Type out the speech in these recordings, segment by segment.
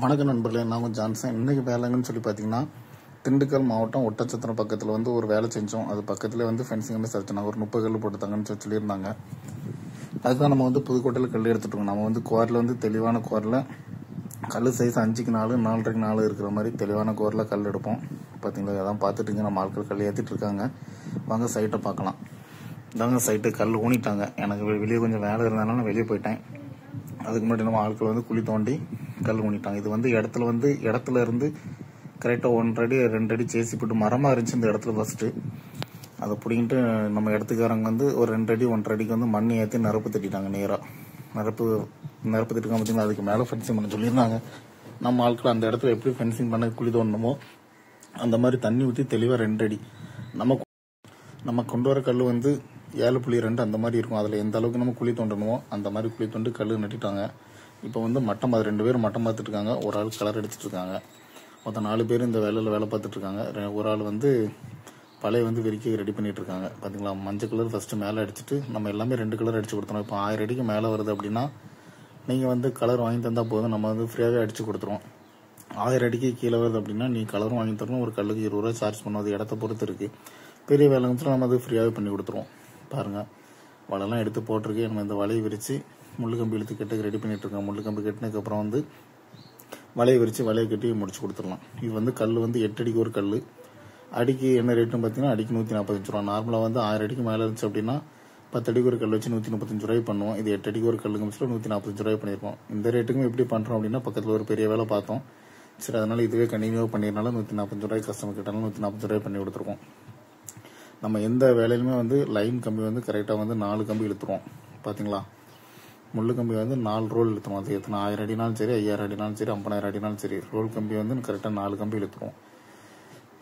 வணக்கம் நண்பர்களே, நான் கொஞ்சம் ஜான்சன். இன்றைக்கி வேலைங்கன்னு சொல்லி பார்த்தீங்கன்னா, திண்டுக்கல் மாவட்டம் ஒட்டச்சத்திரம் பக்கத்தில் ஒரு வேலை செஞ்சோம். அது பக்கத்தில் ஃபென்சிங் சரிச்சுனாங்க. ஒரு 30 கல் போட்டுத்தாங்கன்னு சொல்லியிருந்தாங்க. அதுதான் நம்ம புதுக்கோட்டையில் கல் எடுத்துகிட்ருக்கோம். நம்ம குவாரில் தெளிவான குவாரில் கல் சைஸ் 5க்கு 4, 4.5க்கு 4 இருக்கிற மாதிரி தெளிவான குவாரில் கல் எடுப்போம். பார்த்தீங்களா, அதான் பார்த்துட்டுங்க. நம்ம ஆட்கள் கல் ஏற்றிட்டு இருக்காங்க. வாங்க சைட்டை பார்க்கலாம். இதாங்க சைட்டு. கல் ஊனிட்டாங்க. எனக்கு வெளியே கொஞ்சம் வேலை இருந்ததுனால நான் வெளியே போயிட்டேன். அதுக்கு முன்னாடி நம்ம ஆட்கள் குழி தோண்டி கல் ஊனிட்டாங்க. இது இடத்துல இருந்து கரெக்டாக 1 அடி 2 அடி சேசி போட்டு மரமாக இருந்துச்சு இந்த இடத்துல. ஃபஸ்ட்டு அதை பிடிங்கிட்டு நம்ம இடத்துக்காரங்க ஒரு 2 அடி 1.5 அடிக்கு மண் ஏற்றி நிரப்பு தட்டிட்டாங்க. நேராக நிரப்பு தட்டிருக்காங்க. பார்த்தீங்கன்னா, அதுக்கு மேலே ஃபென்சிங் பண்ண சொல்லியிருந்தாங்க. நம்ம ஆட்கள் அந்த இடத்துல எப்படி ஃபென்சிங் பண்ண குழி தோண்டணுமோ அந்த மாதிரி தண்ணி ஊற்றி தெளிவாக 2 அடி நம்ம கொண்டு வர கல் 7.2 அந்த மாதிரி இருக்கும். அதில் எந்த அளவுக்கு நம்ம குழி தோண்டணுமோ அந்த மாதிரி குழி தோண்டி கல் நட்டிட்டாங்க. இப்போ மட்டம் 2 பேர் மட்டம் பார்த்துட்டு இருக்காங்க. ஒரு ஆள் கலர் அடிச்சுட்டு இருக்காங்க. மொத்தம் 4 பேர் இந்த வேலையில் வேலை பார்த்துட்டு இருக்காங்க. ஒரு ஆள் பழைய விரிக்கி ரெடி பண்ணிட்டு இருக்காங்க. பார்த்தீங்களா, மஞ்சள் கலர் ஃபர்ஸ்ட் மேலே அடிச்சுட்டு நம்ம எல்லாமே 2 கலர் அடிச்சு கொடுத்துருவோம். இப்போ 1000 அடிக்கு மேலே வருது அப்படின்னா நீங்கள் கலர் வாங்கி தந்தால் போதும். நம்ம ஃப்ரீயாகவே அடிச்சு கொடுத்துருவோம். 1000 அடிக்கு கீழே வருது அப்படின்னா நீ கலரும் வாங்கி தரணும். ஒரு கல்லுக்கு 20 ரூபா சார்ஜ் பண்ணுவோம். அது இடத்த பொறுத்து இருக்கு. பெரிய வேலைங்க நம்ம ஃப்ரீயாகவே பண்ணி கொடுத்துருவோம். பாருங்கள், வலைலாம் எடுத்து போட்டிருக்கு. நம்ம இந்த வலையை விரித்து முள்ளு கம்பி இழுத்து கட்டுக்கு ரெடி பண்ணிட்டு இருக்கோம். முள்ளு கம்பி கட்டினதுக்கப்புறம் வலையை விரித்து வலையை கட்டி முடிச்சு கொடுத்துடலாம். இது கல் 8 அடிக்கு ஒரு கல். அடிக்கு என்ன ரேட்டுன்னு பார்த்தீங்கன்னா, அடிக்கு 145 ரூபா. நார்மலாக 1000 அடிக்கு மேலே இருந்துச்சு அப்படின்னா 10 அடிக்கு ஒரு கல் வச்சு 135 ரூபாய் பண்ணுவோம். இது 8 அடிக்கு ஒரு கல்லுங்க 145 ரூபாய் பண்ணியிருக்கோம். இந்த ரேட்டுக்கும் எப்படி பண்ணுறோம் அப்படின்னா, பக்கத்தில் ஒரு பெரிய வேலை பார்த்தோம். சரி, அதனால இதுவே கண்டினியூவாக பண்ணிடனால 145 ரூபாய் கஸ்டமர் கிட்டாலும் 145 ரூபாய் பண்ணி கொடுத்துருக்கோம். நம்ம எந்த வேலையிலுமே லைன் கம்பி கரெக்டாக 4 கம்பி இழுத்துருவோம். பார்த்தீங்களா, முள்ளு கம்பி 4 ரோல் இழுத்துருவோம். அது எத்தனை 1000 அடினாலும் சரி, 5000 அடினாலும் சரி, 50000 அடினாலும் சரி, ரோல் கம்பி கரெக்டாக 4 கம்பி இழுத்துருவோம்.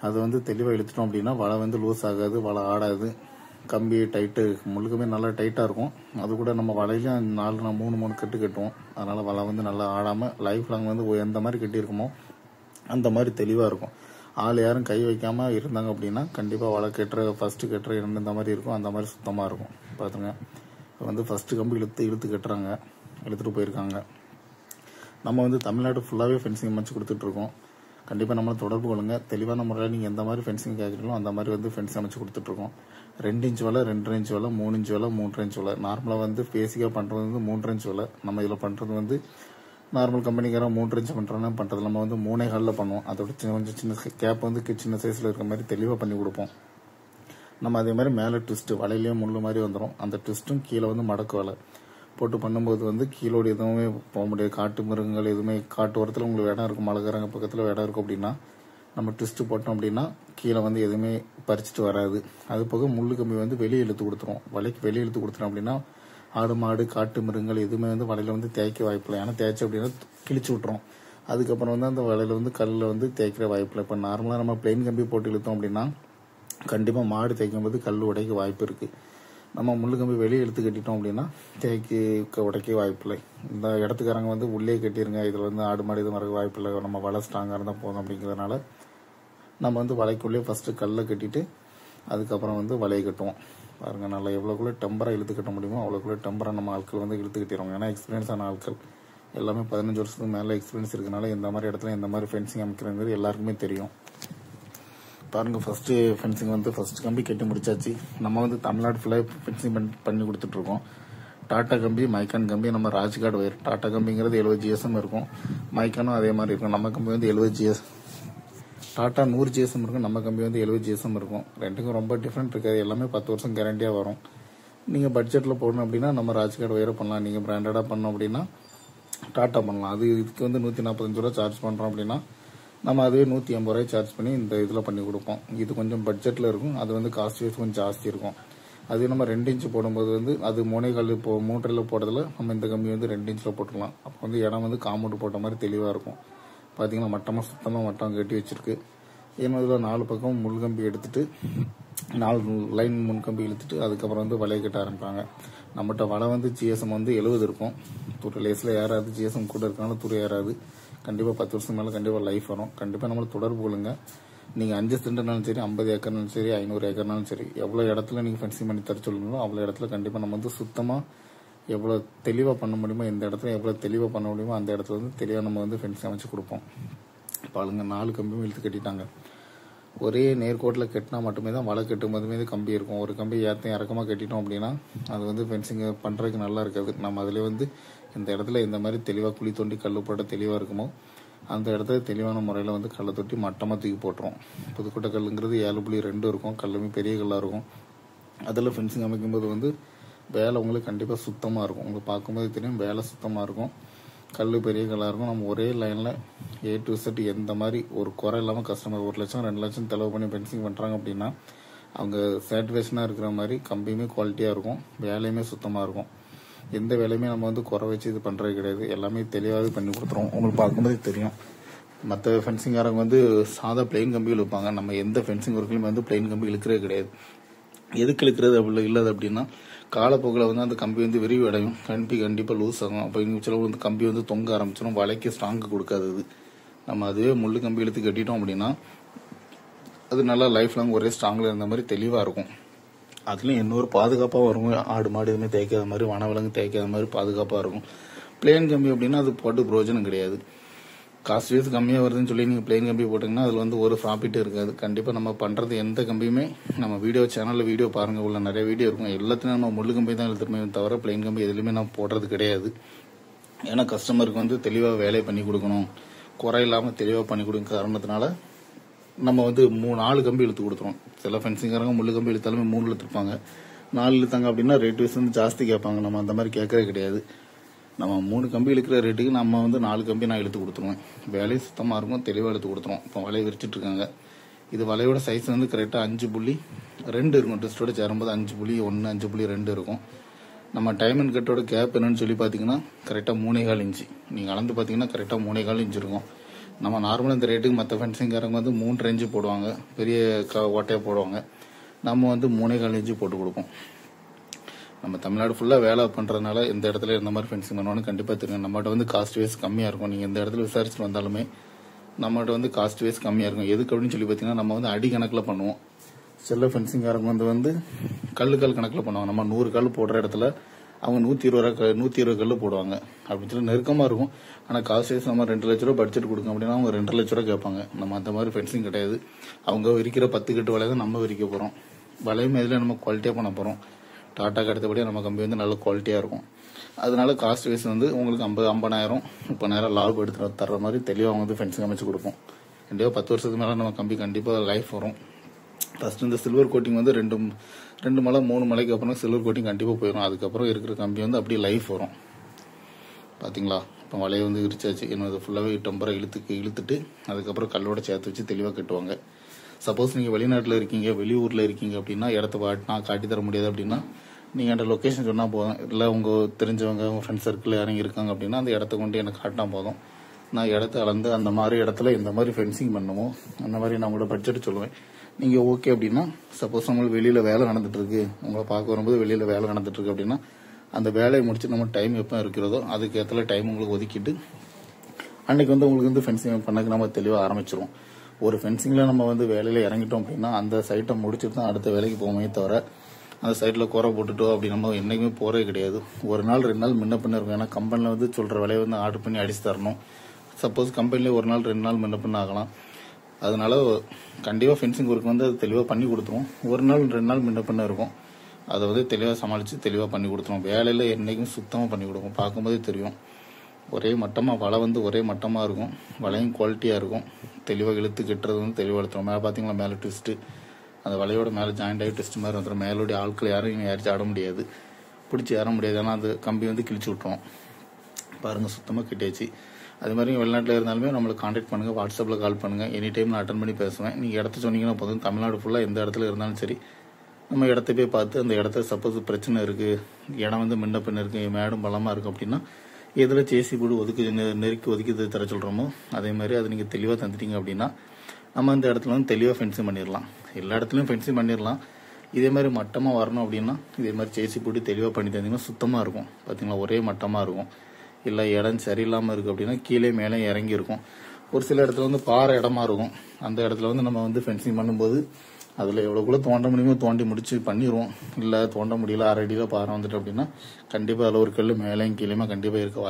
அது தெளிவாக இழுத்துட்டோம் அப்படின்னா வலை லூஸ் ஆகாது, வலை ஆடாது. கம்பி டைட்டு, முள்ளு கம்பி நல்லா டைட்டாக இருக்கும். அது கூட நம்ம வலையிலும் 3 கட்டு கட்டுவோம். அதனால் வலை நல்லா ஆடாமல் லைஃப் லாங் எந்த மாதிரி கட்டியிருக்குமோ அந்த மாதிரி தெளிவாக இருக்கும். ஆள் யாரும் கை வைக்காமல் இருந்தாங்க அப்படின்னா கண்டிப்பாக வலை ஃபஸ்ட்டு கட்டுற இந்த மாதிரி இருக்கும். அந்த மாதிரி சுத்தமாக இருக்கும். பார்த்துங்க, ஃபஸ்ட்டு கம்பி இழுத்து கட்டுறாங்க. இழுத்துட்டு போயிருக்காங்க. நம்ம தமிழ்நாடு ஃபுல்லாகவே ஃபென்சிங் அமைச்சு கொடுத்துட்ருக்கோம். கண்டிப்பாக நம்மளை தொடர்பு கொள்ளுங்க. தெளிவான முறையில் நீங்கள் எந்த மாதிரி ஃபென்சிங் கேட்குறீங்களோ அந்த மாதிரி ஃபென்சிங் அமைச்சு கொடுத்துட்ருக்கோம். 2 இன்ச் வலை, 2.5 இன்ச் வலை, 3 இன்ச் வலை, 3.5 இன்ச் வலை. நார்மலாக பேசிக்காக பண்ணுறது 3.5 இன்ச் வலை. நம்ம இதில் பண்ணுறது நார்மல் கம்பெனிக்காரன் 3 இன்ச் பண்ணுறது நம்ம 3.25 பண்ணுவோம். அதோட கொஞ்சம் சின்ன கேப் சின்ன சைஸில் இருக்கிற மாதிரி தெளிவாக பண்ணி கொடுப்போம். நம்ம அதே மாதிரி மேலே ட்விஸ்ட்டு வலையிலேயே முள்ளு மாதிரி வந்துடும். அந்த ட்விஸ்ட்டும் கீழே மடக்கு வலை போட்டு பண்ணும்போது கீழோடு எதுவுமே போக முடியாது. காட்டு மிருகங்கள் எதுவுமே, காட்டு ஓரத்தில் உங்களுக்கு இடம் இருக்கும், மலைக்காரங்க பக்கத்தில் இடம் இருக்கும் அப்படின்னா நம்ம ட்விஸ்ட்டு போட்டோம் அப்படின்னா கீழே எதுவுமே பறிச்சுட்டு வராது. அது போக முள்ளு கம்பி வெளியே இழுத்து கொடுத்துரும். வலைக்கு வெளியே இழுத்து கொடுத்துரும் அப்படின்னா ஆடு மாடு காட்டு மிருகங்கள் எதுவுமே வலையில் தேய்க்க வாய்ப்பில்லை. ஏன்னா தேய்ச்சி அப்படின்னா கிழிச்சு விட்டுரும். அதுக்கப்புறம் அந்த வலையில் கல்லில் தேய்க்கிற வாய்ப்பில்லை. இப்போ நார்மலாக நம்ம பிளெயின் கம்பி போட்டு இழுத்தோம் அப்படின்னா கண்டிப்பாக மாடு தேய்க்கும் போது கல் உடைக்க வாய்ப்பு இருக்குது. நம்ம முள்ளு கம்பி வெளியே இழுத்து கட்டிட்டோம் அப்படின்னா உடைக்க வாய்ப்பில்லை. இந்த இடத்துக்காரங்க உள்ளே கட்டிடுங்க, இதில் ஆடு மாடு இது மறக்க வாய்ப்பில்லை, நம்ம வலை ஸ்ட்ராங்காக இருந்தால் போதும் அப்படிங்கிறதுனால நம்ம வலைக்குள்ளேயே ஃபஸ்ட்டு கல்லை கட்டிட்டு அதுக்கப்புறம் வலையை கட்டுவோம். பாருங்கள், நல்லா எவ்வளோக்குள்ளே டெம்பராக இழுத்து கட்ட முடியுமோ அவ்வளோக்குள்ளே டெம்பராக நம்ம ஆட்கள் இழுத்து கட்டிடுவாங்க. ஏன்னா எக்ஸ்பீரியன்ஸான ஆட்கள் எல்லாமே 15 வருஷத்துக்கு மேலே எக்ஸ்பீரியன்ஸ் இருக்கனால இந்த மாதிரி இடத்துல இந்த மாதிரி ஃபென்சிங் அமைக்கிறது எல்லாருக்குமே தெரியும். பாருங்கள், ஃபஸ்ட்டு ஃபென்சிங் ஃபஸ்ட் கம்பி கட்டி முடிச்சாச்சு. நம்ம தமிழ்நாடு ஃபுல்லாக ஃபென்சிங் பண்ணி கொடுத்துட்ருக்கோம். டாட்டா கம்பி, மைக்கான் கம்பி, நம்ம ராஜ்காட் ஒயர். டாட்டா கம்பிங்கிறது 70 GSM இருக்கும். மைக்கானும் அதே மாதிரி இருக்கும். நம்ம கம்பி 70 GSM, டாட்டா 100 GSM இருக்கும். நம்ம கம்பி 70 GSM இருக்கும். ரெண்டுக்கும் ரொம்ப டிஃப்ரெண்ட் இருக்காது. எல்லாமே 10 வருஷம் கேரண்டியாக வரும். நீங்கள் பட்ஜெட்டில் போடணும் அப்படின்னா நம்ம ராஜ்காட் ஒயரை பண்ணலாம். நீங்கள் பிராண்டடாக பண்ணோம் அப்படின்னா டாட்டா பண்ணலாம். அது இதுக்கு 145 ரூபா சார்ஜ் பண்ணுறோம் அப்படின்னா நம்ம அதுவே 150 ரூபாய் சார்ஜ் பண்ணி இந்த இதில் பண்ணி கொடுப்போம். இது கொஞ்சம் பட்ஜெட்டில் இருக்கும். அது காஸ்ட் வைஸ் கொஞ்சம் ஜாஸ்தி இருக்கும். அது நம்ம 2 இன்ச் போடும்போது அது 3.25 இப்போ 3.5 போடுறதுல நம்ம இந்த கம்பி 2 இன்ச்சில் போட்டுக்கலாம். அப்போ இடம் காம்பவுண்ட் போட்ட மாதிரி தெளிவாக இருக்கும். பார்த்தீங்கன்னா மட்டமாக சுத்தமாக மட்டம் கட்டி வச்சிருக்கு. ஏன்னா இதில் 4 பக்கம் முள் கம்பி எடுத்துட்டு 4 லைன் முன்கம்பி இழுத்துட்டு அதுக்கப்புறம் வலையை கட்ட ஆரம்பிப்பாங்க. நம்மகிட்ட வலை GSM 70 இருக்கும். துரு லேஸில் ஏறாது. GSM கூட இருக்கனால துரு ஏறாது. கண்டிப்பாக 10 வருஷம் மேலே கண்டிப்பாக லைஃப் வரும். கண்டிப்பாக நம்மளை தொடர்பு கொள்ளுங்க. நீங்கள் 5 சென்ட்னாலும் சரி, 50 ஏக்கர்னாலும் சரி, 500 ஏக்கர்னாலும் சரி, எவ்வளோ இடத்துல நீங்கள் ஃபென்சிங் பண்ணி தர சொல்லுங்களோ அவ்வளோ இடத்துல கண்டிப்பாக நம்ம சுத்தமாக எவ்வளோ தெளிவாக பண்ண முடியுமோ, எந்த இடத்துல எவ்வளோ தெளிவாக பண்ண முடியுமோ அந்த இடத்துல வந்து தெளிவாக நம்ம வந்து ஃபென்சிங் அமைச்சு கொடுப்போம். பாருங்க 4 கம்பியும் இழுத்து கட்டிட்டாங்க. ஒரே நேர்கோட்டில் கட்டினா மட்டுமே தான் வலை கட்டும் போதுமே கம்பி இருக்கும். ஒரு கம்பி இறக்கமாக கட்டிட்டோம் அப்படின்னா அது வந்து ஃபென்சிங் பண்ணுறதுக்கு நல்லா இருக்காது. நம்ம அதில் வந்து இந்த இடத்துல இந்த மாதிரி தெளிவாக குழி தோண்டி கல் போட்ட தெளிவாக இருக்குமோ அந்த இடத்துல தெளிவான முறையில் வந்து கல்லை தொட்டி மட்டமாக தூக்கி போட்டுரும். புதுக்கோட்டை கல்லுங்கிறது 7.2 இருக்கும். கல்லுமே பெரிய கல்லாக இருக்கும். அதில் ஃபென்சிங் அமைக்கும்போது வந்து வேலை உங்களுக்கு கண்டிப்பாக சுத்தமாக இருக்கும். உங்களுக்கு பார்க்கும்போது தெரியும் வேலை சுத்தமாக இருக்கும். கல் பெரிய கல்லாக இருக்கும். நம்ம ஒரே லைனில் A to Z எந்த மாதிரி ஒரு குறை இல்லாமல் கஸ்டமர் 1 லட்சம் 2 லட்சம் செலவு பண்ணி ஃபென்சிங் பண்ணுறாங்க அப்படின்னா அவங்க சாட்டிஸ்ஃபேக்ஷனாக இருக்கிற மாதிரி கம்பியுமே குவாலிட்டியாக இருக்கும், வேலையுமே சுத்தமாக இருக்கும். எந்த வேலையுமே நம்ம வந்து குறை வச்சு இது பண்ணுறது கிடையாது. எல்லாமே தெளிவாகவே பண்ணி கொடுத்துருவோம். உங்களுக்கு பார்க்கும்போது தெரியும். மற்ற ஃபென்சிங்காரங்க வந்து சாதா பிளெயின் கம்பி இழுப்பாங்க. நம்ம எந்த ஃபென்சிங் ஒர்க்லையுமே வந்து பிளெயின் கம்பி இழுக்கிறதே கிடையாது. எதுக்கு இழுக்கிறது அப்படி இல்லாது அப்படின்னா காலப்போக்கில் வந்து அந்த கம்பி வந்து விரிவு அடையும், கண்டிப்பாக லூஸ் ஆகும். அப்போ இங்கே சில வந்து கம்பி வந்து தொங்க ஆரம்பிச்சிடும், வலைக்கு ஸ்ட்ராங்கு கொடுக்காது. நம்ம அதுவே முள்ளு கம்பி இழுத்து கட்டிட்டோம் அப்படின்னா அது நல்லா லைஃப் லாங் ஒரே ஸ்ட்ராங்கில் இருந்த மாதிரி தெளிவாக இருக்கும். அதுலேயும் இன்னொரு பாதுகாப்பாக வரும். ஆடு மாடு எதுவுமே தேய்க்காத மாதிரி, வனவிலங்கு தேய்க்காத மாதிரி பாதுகாப்பாக இருக்கும். பிளேன் கம்பி அப்படின்னா அது போட்டு பிரயோஜனம் கிடையாது. காஸ்ட் வைஸ் கம்மியாக வருதுன்னு சொல்லி நீங்கள் பிளெயின் கம்பி போட்டிங்கன்னா அதில் வந்து ஒரு ப்ராஃபிட் இருக்காது. கண்டிப்பாக நம்ம பண்ணுறது எந்த கம்பியுமே நம்ம சேனலில் வீடியோ பாருங்கள், உள்ள நிறைய வீடியோ இருக்கும். எல்லாத்துலையும் நம்ம முள்ளு கம்பி தான் இழுத்துருமே தவிர பிளெயின் கம்பி எதுலையுமே நம்ம போடுறது கிடையாது. ஏன்னா கஸ்டமருக்கு வந்து தெளிவாக வேலையை பண்ணி கொடுக்கணும், குறை இல்லாமல் தெளிவாக பண்ணி கொடுக்க காரணத்தினால நம்ம வந்து 4 கம்பி இழுத்து கொடுத்துருவோம். சில ஃபென்சிங்காரங்க முள்ளு கம்பி இழுத்தாலுமே 3 இழுத்துருப்பாங்க. 4 இழுத்தாங்க அப்படின்னா ரேட் வைஸ் வந்து ஜாஸ்தி கேட்பாங்க. நம்ம அந்த மாதிரி கேட்கறது கிடையாது. நம்ம 3 கம்பி இழுக்கிற ரேட்டுக்கு நம்ம வந்து 4 கம்பி நான் இழுத்து கொடுத்துருவேன். வேலையும் சுத்தமாக இருக்கும், தெளிவாக இழுத்து கொடுத்துருவோம். இப்போ வலையை விரிச்சிட்டு இருக்காங்க. இது வலையோட சைஸ் வந்து கரெக்டாக 5.2 இருக்கும். டெஸ்ட்டோட சேரும்போது 5.1 5.2 இருக்கும். நம்ம டைம் அண்ட் கட்டோட கேப் என்னன்னு சொல்லி பார்த்தீங்கன்னா கரெக்டாக 3.25 இன்ச்சு. நீங்கள் அளந்து பார்த்தீங்கன்னா கரெக்டாக 3.25 இன்ச்சு இருக்கும். நம்ம நார்மலாக இந்த ரேட்டுக்கு மற்ற ஃபென்சிங்காரங்க வந்து 3 இன்ச்சு போடுவாங்க, பெரிய ஓட்டையாக போடுவாங்க. நம்ம வந்து 3.25 இன்ச்சு போட்டு கொடுப்போம். நம்ம தமிழ்நாடு ஃபுல்லாக வேலை பண்ணுறதுனால எந்த இடத்துல இந்த மாதிரி ஃபென்சிங் பண்ணுவான்னு கண்டிப்பாக தெரியும். நம்மகிட்ட வந்து காஸ்ட் வைஸ் கம்மியாக இருக்கும். நீங்கள் எந்த இடத்துல விசாரிச்சுட்டு வந்தாலுமே நம்மகிட்ட வந்து காஸ்ட் வைஸ் கம்மியாக இருக்கும். எதுக்கு அப்படின்னு சொல்லி பார்த்தீங்கன்னா நம்ம வந்து அடி கணக்கில் பண்ணுவோம். சில ஃபென்சிங்காரங்க வந்து கல் கணக்கில் பண்ணுவாங்க. நம்ம 100 கல் போடுற இடத்துல அவங்க 120 கல் போடுவாங்க. அப்படின்னு சொல்லி நெருக்கமாக இருக்கும். ஆனால் காஸ்ட் வைஸ் நம்ம 2 லட்ச ரூபா பட்ஜெட் கொடுக்கணும் அப்படின்னா அவங்க 2 லட்ச ரூபா கேட்பாங்க. நம்ம அந்த மாதிரி ஃபென்சிங் கிடையாது. அவங்க விரிக்கிற 10 கட்டு வலையை தான் நம்ம விரிக்க போகிறோம். வலையும் இதில் நம்ம குவாலிட்டியாக பண்ண போகிறோம். டாட்டாக்கு அடுத்தபடியாக நம்ம கம்பி வந்து நல்ல குவாலிட்டியாக இருக்கும். அதனால காஸ்ட் வைஸ் வந்து உங்களுக்கு 50,000 30,000 லாபம் எடுத்துகிட்டு தர்ற மாதிரி தெளிவாக அவங்க வந்து ஃபென்சிங் அமைச்சு கொடுப்போம். கண்டிப்பாக 10 வருஷத்துக்கு மேலே நம்ம கம்பி கண்டிப்பாக லைஃப் வரும். ஃபர்ஸ்ட் இந்த சில்வர் கோட்டிங் வந்து 2 மலை 3 மலைக்கு அப்புறம் சில்வர் கோட்டிங் கண்டிப்பாக போயிடும். அதுக்கப்புறம் இருக்கிற கம்பி வந்து அப்படியே லைஃப் வரும். பார்த்தீங்களா, இப்போ வலையை வந்து விரிச்சாச்சு. என்னது ஃபுல்லாகவே டெம்பரை இழுத்துட்டு அதுக்கப்புறம் கல்லோட சேர்த்து வச்சு தெளிவாக கட்டுவாங்க. சப்போஸ் நீங்கள் வெளிநாட்டில் இருக்கீங்க, வெளியூரில் இருக்கீங்க அப்படின்னா இடத்த நான் காட்டி தர முடியாது அப்படின்னா நீங்கள் அந்த லொக்கேஷன் சொன்னால் போதும். இல்லை உங்கள் தெரிஞ்சவங்க உங்கள் ஃப்ரெண்ட்ஸ் சர்க்கிள் யாரும் இருக்காங்க அப்படின்னா அந்த இடத்த கொண்டு எனக்கு காட்டினா போதும். நான் இடத்த அளந்து அந்த மாதிரி இடத்துல இந்த மாதிரி ஃபென்சிங் பண்ணுமோ அந்த மாதிரி நான் உங்களோட பட்ஜெட் சொல்லுவேன். நீங்கள் ஓகே அப்படின்னா சப்போஸ் உங்களுக்கு வெளியில் வேலை நடந்துட்டு இருக்கு, உங்களை பார்க்க வரும்போது வெளியில் வேலை நடந்துட்டு இருக்கு அப்படின்னா அந்த வேலையை முடிச்சு நம்ம டைம் எப்போ இருக்கிறதோ அதுக்கு ஏற்ற டைம் உங்களுக்கு ஒதுக்கிட்டு அன்னைக்கு வந்து உங்களுக்கு வந்து ஃபென்சிங் பண்ணக்கு நம்ம தெளிவாக ஆரம்பிச்சிருவோம். ஒரு ஃபென்சிங்கில் நம்ம வந்து வேலையில் இறங்கிட்டோம் அப்படின்னா அந்த சைட்டை முடிச்சுட்டு தான் அடுத்த வேலைக்கு போவோமே தவிர அந்த சைட்டில் குறை போட்டுட்டோம் அப்படி நம்ம என்றைக்குமே போகிறே கிடையாது. 1 நாள் 2 நாள் முன்ன பின்ன இருக்கும். ஏன்னா கம்பெனியில் வந்து சொல்கிற வேலையை வந்து ஆர்டர் பண்ணி அடிச்சு தரணும். சப்போஸ் கம்பெனிலே 1 நாள் 2 நாள் முன்ன பின்ன ஆகலாம். அதனால கண்டிப்பாக ஃபென்சிங் ஒர்க் வந்து அது தெளிவாக பண்ணி கொடுத்துருவோம். 1 நாள் 2 நாள் முன்ன பின்ன இருக்கும். அதை வந்து தெளிவாக சமாளித்து தெளிவாக பண்ணி கொடுத்துருவோம். வேலையில் என்றைக்கும் சுத்தமாக பண்ணி கொடுக்கும். பார்க்கும்போதே தெரியும். ஒரே மட்டமாக வலை வந்து ஒரே மட்டமாக இருக்கும். வலையும் குவாலிட்டியாக இருக்கும். தெளிவாக இழுத்து கட்டுறது வந்து தெளிவாக எடுத்துரும். மேலே பார்த்தீங்களா, மேலே ட்விஸ்ட்டு அந்த வலையோட மேலே ஜாயிண்ட் ஆகி ட்விஸ்ட் மாதிரி வந்துடும். மேலோடைய ஆட்கள் யாரும் ஏறிச்சு ஆட முடியாது, பிடிச்சி ஏற முடியாது. ஆனால் அந்த கம்பி வந்து கிழிச்சு விட்டுரும். பாருங்கள், சுத்தமாக கிட்டேச்சு. அது மாதிரி வெளிநாட்டில் இருந்தாலுமே நம்மளுக்கு கான்டாக்ட் பண்ணுங்கள், வாட்ஸ்அப்பில் கால் பண்ணுங்கள். எனி டைம் நான் அட்டன் பண்ணி பேசுவேன். நீங்கள் இடத்த சொன்னீங்கன்னா போதும். தமிழ்நாடு ஃபுல்லாக எந்த இடத்துல இருந்தாலும் சரி நம்ம இடத்த போய் பார்த்து அந்த இடத்த சப்போஸ் பிரச்சனை இருக்குது, இடம் வந்து முன்ன பின்ன இருக்குது, மேடும் பலமாக இருக்குது அப்படின்னா எதில் ஜேசி போட்டு நெருக்கி ஒதுக்கி தர சொல்கிறோமோ அதே மாதிரி அதை நீங்கள் தெளிவாக தந்துட்டீங்க அப்படின்னா நம்ம அந்த இடத்துல வந்து தெளிவாக ஃபென்சிங் பண்ணிடலாம். எல்லா இடத்துலையும் ஃபென்சிங் பண்ணிடலாம். இதே மாதிரி மட்டமாக வரணும் அப்படின்னா இதே மாதிரி ஜேசி போட்டு தெளிவாக பண்ணி தந்தீங்கன்னா சுத்தமாக இருக்கும். பார்த்தீங்களா, ஒரே மட்டமாக இருக்கும். இல்லை இடம் சரியில்லாமல் இருக்குது அப்படின்னா கீழே மேலே இறங்கி இருக்கும். ஒரு சில இடத்துல வந்து பாறை இடமா இருக்கும். அந்த இடத்துல வந்து நம்ம வந்து ஃபென்சிங் பண்ணும்போது அதில் எவ்வளோக்குள்ள தோண்ட முடியுமோ தோண்டி முடிச்சு பண்ணிடுவோம். இல்லை தோண்ட முடியல 1/2 அடியில் பாறை வந்துட்டு அப்படின்னா கண்டிப்பாக அதில் ஒரு கல் மேலேயும் கீழேயுமா கண்டிப்பாக இருக்க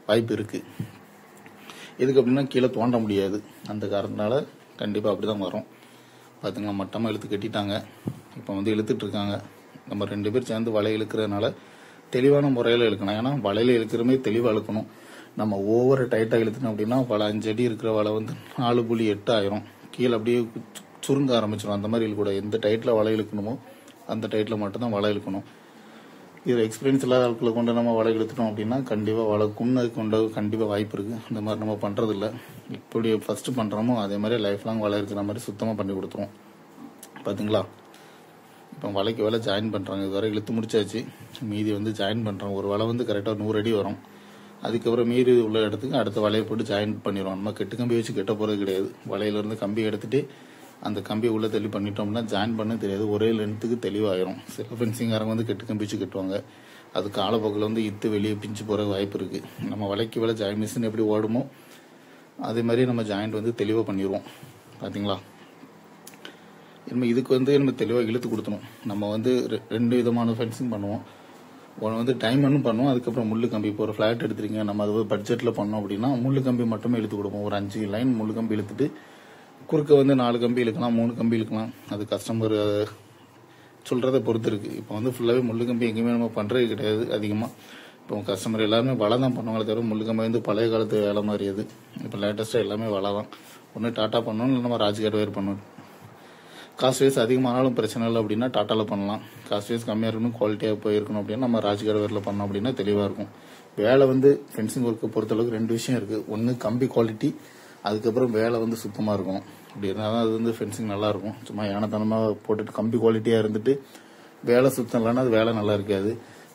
வாய்ப்பு இருக்குது. எதுக்கு அப்படின்னா கீழே தோண்ட முடியாது. அந்த காரணத்தினால கண்டிப்பாக அப்படி தான் வரும். பார்த்துங்க, மட்டமாக இழுத்து கட்டிட்டாங்க. இப்போ வந்து இழுத்துட்டு இருக்காங்க. நம்ம 2 பேர் சேர்ந்து வலை இழுக்கிறதுனால தெளிவான முறையில் இழுக்கணும். ஏன்னா வலையில் இழுக்கிறமே தெளிவாக இழுக்கணும். நம்ம ஓவர டைட்டாக இழுத்தணும் அப்படின்னா வலை 5 அடி இருக்கிற வலை வந்து 4.8 ஆயிரும். கீழே அப்படியே சுருங்க ஆரம்பிச்சிடும். அந்த மாதிரி இழுக்கூடாது. எந்த டைட்டில் வலை இழுக்கணுமோ அந்த டைட்டில் மட்டும்தான் வலை இழுக்கணும். இதில் எக்ஸ்பீரியன்ஸ் இல்லாத ஆட்களை கொண்டு நம்ம வலை இழுத்துட்டோம் அப்படின்னா கண்டிப்பாக வலை குன்னது கொண்ட கண்டிப்பாக வாய்ப்பு இருக்குது. அந்த மாதிரி நம்ம பண்ணுறதில்ல. இப்படி ஃபஸ்ட்டு பண்ணுறோமோ அதே மாதிரி லைஃப் லாங் வலை இருக்கிற மாதிரி சுத்தமாக பண்ணி கொடுத்துருவோம். பார்த்தீங்களா, இப்போ வலைக்கு வேலை ஜாயின் பண்ணுறாங்க. இது வரை இழுத்து முடிச்சாச்சு. மீதி வந்து ஜாயின் பண்ணுறோம். ஒரு வலை வந்து கரெக்டாக 100 அடி வரும். அதுக்கப்புறம் மீறி உள்ள இடத்துக்கு அடுத்த வலையை போட்டு ஜாயின் பண்ணிடுவோம். நம்ம கெட்டு கம்பி வச்சு கெட்ட போகிறது கிடையாது. வலையிலேருந்து கம்பி எடுத்துகிட்டு அந்த கம்பியை உள்ளே தெளி பண்ணிட்டோம்னா ஜாயின் பண்ண தெரியாது. ஒரே லென்த்துக்கு தெளிவாயிரும். சில ஃபென்சிங்காரங்க வந்து கெட்டு கம்பி வச்சு கட்டுவாங்க. அது காலப்போக்கில் வந்து இத்து வெளியே பிஞ்சு போகிற வாய்ப்பு இருக்குது. நம்ம வலைக்கு வேலை ஜாயின் மிஷின் எப்படி ஓடுமோ அதே மாதிரி நம்ம ஜாயிண்ட் வந்து தெளிவாக பண்ணிடுவோம். பார்த்தீங்களா, இனிமேல் இதுக்கு வந்து நம்ம தெளிவாக இழுத்து கொடுத்தணும். நம்ம வந்து 2 விதமான ஃபென்சிங் பண்ணுவோம். ஒன்று வந்து டைமண்டும் பண்ணுவோம். அதுக்கப்புறம் முள்ளு கம்பி. இப்போ ஒரு ஃப்ளாட் எடுத்துறீங்க, நம்ம அது பட்ஜெட்டில் பண்ணோம் அப்படின்னா முள்ளு கம்பி மட்டுமே இழுத்து கொடுப்போம். ஒரு 5 லைன் முள்ளு கம்பி இழுத்துட்டு குறுக்க வந்து 4 கம்பி இழுக்கலாம், 3 கம்பி இழுக்கலாம். அது கஸ்டமர் சொல்கிறத பொறுத்து இருக்குது. இப்போ வந்து ஃபுல்லாகவே முள்ளு கம்பி எங்கேயுமே நம்ம பண்ணுறது கிடையாது அதிகமாக. இப்போ கஸ்டமர் எல்லாருமே வலை தான் பண்ணுவாங்களே தவிர முள்ளு கம்பி வந்து பழைய காலத்து வேலை மாதிரி அது. இப்போ லேட்டஸ்ட்டாக எல்லாமே வலை தான். ஒன்று டாட்டா பண்ணணும், இல்லை நம்ம ராஜ்காட் வேர் பண்ணணும். காஸ்ட் வைஸ் அதிகமானாலும் பிரச்சனை இல்லை அப்படின்னா டாட்டாவில் பண்ணலாம். காஸ்ட் வைஸ் கம்மியாக இருக்கணும், குவாலிட்டியாக போயிருக்கணும் அப்படின்னா நம்ம ராஜ்காட் வேரில் பண்ணோம் அப்படின்னா தெளிவாக இருக்கும். வேலை வந்து ஃபென்சிங் ஒர்க்கை பொறுத்தளவுக்கு 2 விஷயம் இருக்குது. ஒன்று கம்பி குவாலிட்டி, அதுக்கப்புறம் வேலை வந்து சுத்தமாக இருக்கும். அப்படி இருந்தால் தான் அது வந்து ஃபென்சிங் நல்லாயிருக்கும். சும்மா ஏனத்தனமாக போட்டுட்டு கம்பி குவாலிட்டியாக இருந்துட்டு வேலை சுத்தம் இல்லைன்னா அது வேலை நல்லா இருக்காது.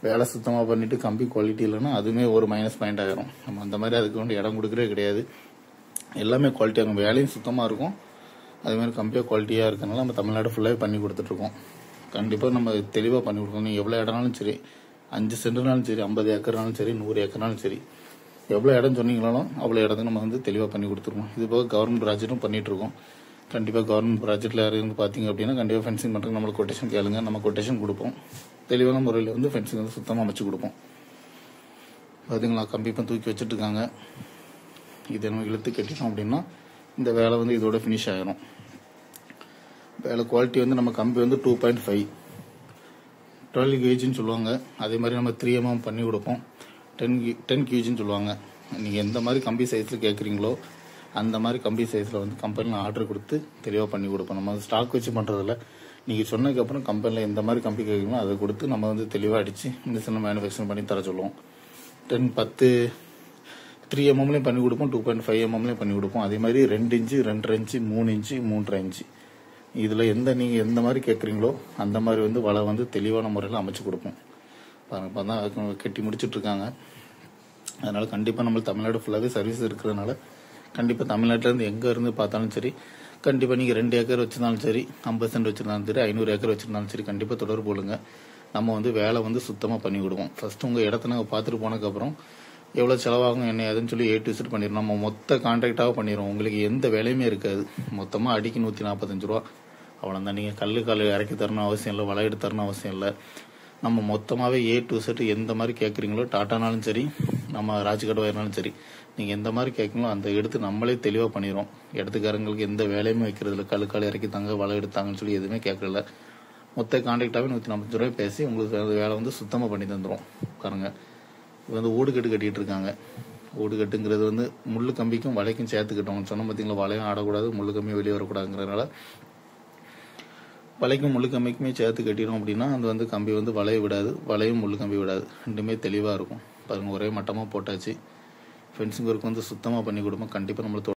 வேலை சுத்தமாக பண்ணிவிட்டு கம்பி குவாலிட்டி இல்லைன்னா அதுவுமே ஒரு மைனஸ் பாயிண்ட் ஆகிரும். நம்ம அந்த மாதிரி அதுக்கு வந்து இடம் கொடுக்குறே கிடையாது. எல்லாமே குவாலிட்டியாக இருக்கும். வேலையும் சுத்தமாக இருக்கும். அதுமாதிரி கம்பியாக குவாலிட்டியாக இருக்கிறதுனால நம்ம தமிழ்நாடு ஃபுல்லாகவே பண்ணி கொடுத்துட்ருக்கோம். கண்டிப்பாக நம்ம தெளிவாக பண்ணி கொடுக்கணும். நீங்கள் எவ்வளோ இடம்னாலும் சரி, 5 சென்ட்னாலும் சரி, 50 ஏக்கர்னாலும் சரி, 100 ஏக்கர்னாலும் சரி, எவ்வளோ இடம் சொன்னீங்களாலும் அவ்வளோ இடத்துக்கு நம்ம வந்து தெளிவாக பண்ணி கொடுத்துருவோம். இது போக கவர்மெண்ட் ப்ராஜெக்ட்டும் பண்ணிகிட்ருக்கோம். கண்டிப்பாக கவர்மெண்ட் ப்ராஜெக்ட்டில் யாரும் பார்த்தீங்க அப்படின்னா கண்டிப்பாக ஃபென்சிங் பண்ணுறதுக்கு நம்மளுக்கு கொட்டேஷன் கேளுங்க. நம்ம கொட்டேஷன் கொடுப்போம். தெளிவான முறையில் வந்து ஃபென்சிங் வந்து சுத்தமாக அமைச்சு கொடுப்போம். பார்த்தீங்களா, கம்பி இப்போ தூக்கி வச்சுட்ருக்காங்க. இதை நம்ம இழுத்து கட்டிட்டோம் அப்படின்னா இந்த வேலை வந்து இதோட ஃபினிஷ் ஆகிரும். வேலை குவாலிட்டி வந்து நம்ம கம்பி வந்து 2.5 12 கேஜின்னு சொல்லுவாங்க. அதே மாதிரி நம்ம 3 mm பண்ணி கொடுப்போம். 10 கேஜின்னு சொல்லுவாங்க. நீங்கள் எந்த மாதிரி கம்பி சைஸில் கேட்குறீங்களோ அந்த மாதிரி கம்பி சைஸில் வந்து கம்பெனியில் ஆர்டர் கொடுத்து தெளிவாக பண்ணி கொடுப்போம். நம்ம ஸ்டாக் வச்சு பண்ணுறதில்ல. நீங்கள் சொன்னதுக்கப்புறம் கம்பெனியில் எந்த மாதிரி கம்பி கேட்குறீங்களோ அதை கொடுத்து நம்ம வந்து தெளிவாக அடித்து மிஷினில் மேனுஃபேக்சரிங் பண்ணி தர சொல்லுவோம். 3 mmலையும் பண்ணி கொடுப்போம், 2.5 mmலையும் பண்ணி கொடுப்போம். அதே மாதிரி 2 இன்ச்சு, 2.5 இன்ச்சு, 3 இன்ச்சு, 3.5 இன்ச்சு, இதில் நீங்கள் எந்த மாதிரி கேட்குறீங்களோ அந்த மாதிரி வந்து வலை வந்து தெளிவான முறையில் அமைச்சு கொடுப்போம். இப்போ தான் கட்டி முடிச்சுட்ருக்காங்க. அதனால் கண்டிப்பாக நம்ம தமிழ்நாடு ஃபுல்லாகவே சர்வீஸ் இருக்கிறதுனால கண்டிப்பாக தமிழ்நாட்டிலேருந்து எங்கே இருந்து பார்த்தாலும் சரி, கண்டிப்பாக நீங்கள் 2 ஏக்கர் வச்சுருந்தாலும் சரி, 50 சென்ட் வச்சுருந்தாலும் சரி, 500 ஏக்கர் வச்சுருந்தாலும் சரி, கண்டிப்பாக தொடர்பு கொள்ளுங்க. நம்ம வந்து வேலை வந்து சுத்தமாக பண்ணி கொடுவோம். ஃபஸ்ட்டு உங்கள் இடத்த நாங்கள் பார்த்துட்டு போனதுக்கப்புறம் எவ்வளோ செலவாகும் என்ன ஏதுன்னு சொல்லி A to Z பண்ணிடுவோம். நம்ம மொத்த கான்ட்ராக்டாக பண்ணிடுவோம். உங்களுக்கு எந்த வேலையுமே இருக்காது. மொத்தமாக அடிக்கு 145 ரூபா அவ்வளோதான். நீங்கள் கல் இறக்கி தரணும் அவசியம் இல்லை, வலை எடுத்து தரணும் அவசியம் இல்லை. நம்ம மொத்தமாகவே A to Z எந்த மாதிரி கேட்குறீங்களோ, டாட்டானாலும் சரி, நம்ம ராஜ்காட் வயர்னாலும் சரி, நீங்கள் எந்த மாதிரி கேட்குங்களோ அந்த எடுத்து நம்மளே தெளிவாக பண்ணிடுவோம். இடத்துக்காரங்களுக்கு எந்த வேலையுமே வைக்கிறதில்ல. கல் இறக்கி தாங்க, வலை எடுத்தாங்கன்னு சொல்லி எதுவுமே கேட்கல. மொத்த கான்ட்ராக்டாகவே 145 ரூபாய் பேசி உங்களுக்கு அந்த வேலை வந்து சுத்தமாக பண்ணி தந்துடும். பாருங்க, இது வந்து ஓடுகட்டு கட்டிகிட்டு இருக்காங்க. ஓடுகட்டுங்கிறது வந்து முள்ளு கம்பிக்கும் வலைக்கும் சேர்த்துக்கிட்டோம். சொன்ன பார்த்தீங்களா, வலையும் ஆடக்கூடாது, முள்ளு கம்பியும் வெளியே வரக்கூடாதுங்கிறதுனால வலைக்கும் முள்ளு கம்பிக்குமே சேர்த்து கட்டிடும் அப்படின்னா அது வந்து கம்பி வந்து வலையை விடாது, வலையும் முள்ளு கம்பி விடாது. ரெண்டுமே தெளிவாக இருக்கும். பாருங்கள், ஒரே மட்டமாக போட்டாச்சு. ஃபென்சிங் ஒர்க் வந்து சுத்தமாக பண்ணி கொடுப்போம். கண்டிப்பாக நம்மளுக்கு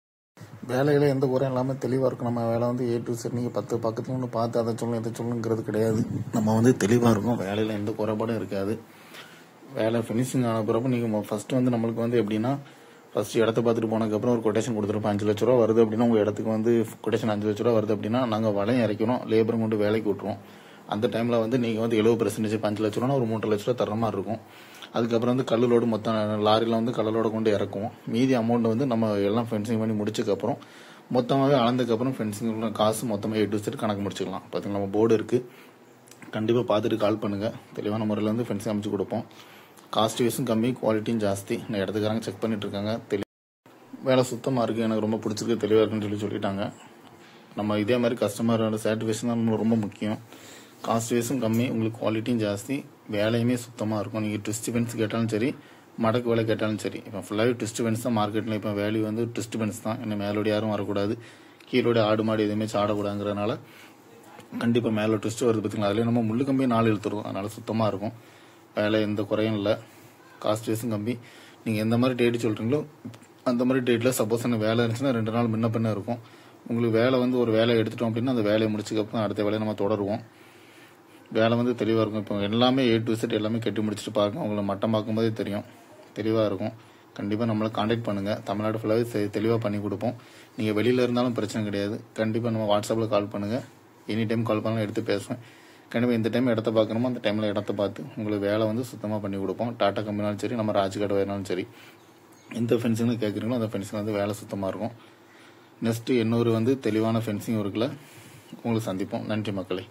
வேலையில் எந்த குறையும் இல்லாமல் தெளிவாக இருக்கும். நம்ம வேலை வந்து A to Z நீங்கள் 10 பக்கத்தில் ஒன்று பார்த்து அதை சொல்லணும் இதை சொல்லணுங்கிறது கிடையாது. நம்ம வந்து தெளிவாக இருக்கும். வேலையில் எந்த குறைபாடும் இருக்காது. வேலை ஃபினிஷிங் ஆன பிறப்பு நீங்கள் ஃபஸ்ட்டு வந்து நம்மளுக்கு வந்து எப்படின்னா, ஃபஸ்ட்டு இடத்த பார்த்துட்டு போனதுக்கப்புறம் ஒரு கொட்டேஷன் கொடுத்துருப்போம். 5 லட்ச ரூபா வருது அப்படின்னா உங்கள் இடத்துக்கு வந்து கொட்டேஷன் 5 லட்ச ரூபா வருது அப்படின்னா நாங்கள் வலையும் இறக்கிறோம், லேபரும் கொண்டு வேலைக்கு விட்டுருவோம். அந்த டைமில் வந்து நீங்கள் வந்து 70% 5 லட்ச ரூபா ஒரு 3 லட்ச ரூபா தர மாதிரி இருக்கும். அதுக்கப்புறம் வந்து கல்லோடு மொத்தம் லாரியில் வந்து கல்லோடு கொண்டு இறக்குவோம். மீதி அமௌண்ட் வந்து நம்ம எல்லாம் ஃபென்சிங் பண்ணி முடிச்சதுக்கப்புறம் மொத்தமாகவே அளந்ததுக்கப்புறம் ஃபென்சிங் காசு மொத்தமாக A to Z கணக்கு முடிச்சுக்கலாம். பார்த்தீங்கன்னா நம்ம போர்டு இருக்குது, கண்டிப்பாக பார்த்துட்டு கால் பண்ணுங்கள். தெளிவான முறையில் வந்து ஃபென்சிங் அமைச்சு கொடுப்போம். காஸ்ட் வைஸும் கம்மி, குவாலிட்டியும் ஜாஸ்தி. நான் இடத்துக்காரங்க செக் பண்ணிட்டு இருக்காங்க. வேலை சுத்தமாக இருக்குது, எனக்கு ரொம்ப பிடிச்சிருக்கு, தெளிவாக இருக்குன்னு சொல்லிட்டாங்க. நம்ம இதே மாதிரி கஸ்டமரோட சாட்டிஸ்ஃபேக்ஷன் தான் நம்மளுக்கு ரொம்ப முக்கியம். காஸ்ட் வைஸும் கம்மி, உங்களுக்கு குவாலிட்டியும் ஜாஸ்தி, வேலையுமே சுத்தமாக இருக்கும். நீங்கள் ட்விஸ்ட் பென்ஸ் கேட்டாலும் சரி, மடக்கு வேலை கேட்டாலும் சரி. இப்போ ஃபுல்லாகவே ட்விஸ்ட் பென்ஸ் தான் மார்க்கெட்டில் இப்போ வேல்யூ வந்து ட்விஸ்ட் பென்ஸ் தான். இன்னும் மேலோட யாரும் வரக்கூடாது, கீழோட ஆடு மாடு எதுவுமே சாடக்கூடாதுங்கிறதுனால கண்டிப்பாக மேலே ட்விஸ்ட் வருது பார்த்தீங்களா. அதுலேயே நம்ம முள்ளு கம்பியை 4 இழுத்துருவோம். அதனால் சுத்தமாக இருக்கும், வேலை எந்த குறையும் இல்லை, காஸ்ட் வைஸும் கம்மி. நீங்கள் எந்த மாதிரி டேட்டு சொல்கிறீங்களோ அந்த மாதிரி டேட்டில் சப்போஸ் எனக்கு வேலை இருந்துச்சுன்னா 2 நாள் முன்ன பின்ன இருக்கும். உங்களுக்கு வேலை வந்து ஒரு வேலையை எடுத்துட்டோம் அப்படின்னா அந்த வேலையை முடிச்சுக்கப்புறம் அடுத்த வேலையை நம்ம தொடருவோம். வேலை வந்து தெளிவாக இருக்கும். இப்போ எல்லாமே A to Z எல்லாமே கட்டி முடிச்சுட்டு பார்க்க உங்களை மட்டம் பார்க்கும்போதே தெரியும், தெளிவாக இருக்கும். கண்டிப்பாக நம்மளை காண்டாக்ட் பண்ணுங்கள். தமிழ்நாடு ஃபுல்லாகவே தெளிவாக பண்ணி கொடுப்போம். நீங்கள் வெளியில் இருந்தாலும் பிரச்சனை கிடையாது. கண்டிப்பாக நம்ம வாட்ஸ்அப்பில் கால் பண்ணுங்கள். எனி டைம் கால் பண்ணாலும் எடுத்து பேசுவேன். கண்டிப்பாக இந்த டைம் இடத்த பார்க்கணுமோ அந்த டைமில் இடத்த பார்த்து உங்களுக்கு வேலை வந்து சுத்தமாக பண்ணி கொடுப்போம். டாட்டா கம்பெனினாலும் சரி, நம்ம ராஜ்காட் வயனாலும் சரி, எந்த ஃபென்சிங்னு கேட்குறீங்களோ அந்த ஃபென்சிங் வந்து வேலை சுத்தமாக இருக்கும். நெக்ஸ்ட்டு இன்னொரு வந்து தெளிவான ஃபென்சிங் ஒர்க்கில் உங்களுக்கு சந்திப்போம். நன்றி மக்களே.